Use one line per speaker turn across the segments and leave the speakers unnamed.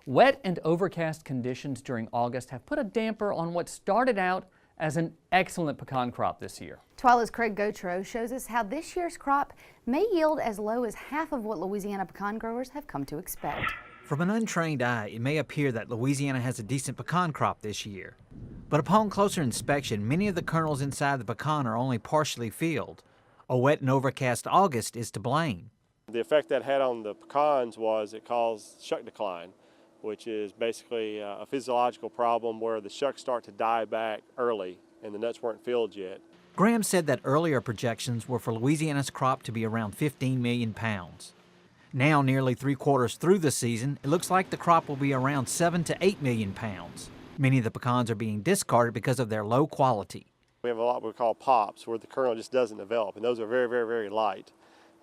Wet and overcast conditions during August have put a damper on what started out as an excellent pecan crop this year.
TWILA's Gautreaux shows us how this year's crop may yield as low as half of what Louisiana pecan growers have come to expect.
From an untrained eye, it may appear that Louisiana has a decent pecan crop this year. But upon closer inspection, many of the kernels inside the pecan are only partially filled. A wet and overcast August is to blame.
The effect that had on the pecans was it caused shuck decline, which is basically a physiological problem where the shucks start to die back early and the nuts weren't filled yet.
Graham said that earlier projections were for Louisiana's crop to be around 15 million pounds. Now, nearly 3/4 through the season, it looks like the crop will be around 7 to 8 million pounds. Many of the pecans are being discarded because of their low quality.
We have a lot we call pops where the kernel just doesn't develop, and those are very, very, very light.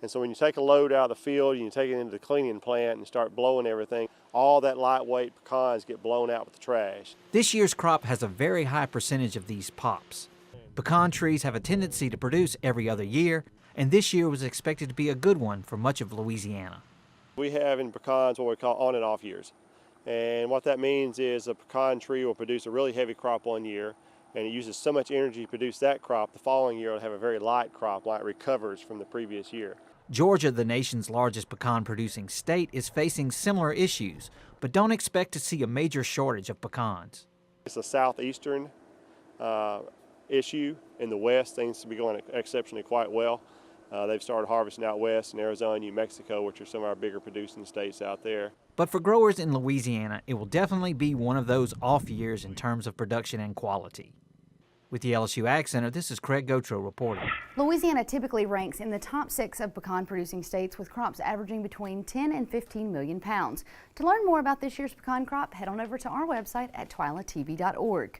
And so when you take a load out of the field and you take it into the cleaning plant and start blowing everything, all that lightweight pecans get blown out with the trash.
This year's crop has a very high percentage of these pops. Pecan trees have a tendency to produce every other year, and this year was expected to be a good one for much of Louisiana.
We have in pecans what we call on and off years. And what that means is a pecan tree will produce a really heavy crop one year, and it uses so much energy to produce that crop, the following year it'll have a very light crop, like it recovers from the previous year.
Georgia, the nation's largest pecan-producing state, is facing similar issues, but don't expect to see a major shortage of pecans.
It's a southeastern issue. In the west, things seem to be going exceptionally quite well. They've started harvesting out west in Arizona, New Mexico, which are some of our bigger producing states out there.
But for growers in Louisiana, it will definitely be one of those off years in terms of production and quality. With the LSU Ag Center, this is Craig Gautreaux reporting.
Louisiana typically ranks in the top 6 of pecan-producing states with crops averaging between 10 and 15 million pounds. To learn more about this year's pecan crop, head on over to our website at twilatv.org.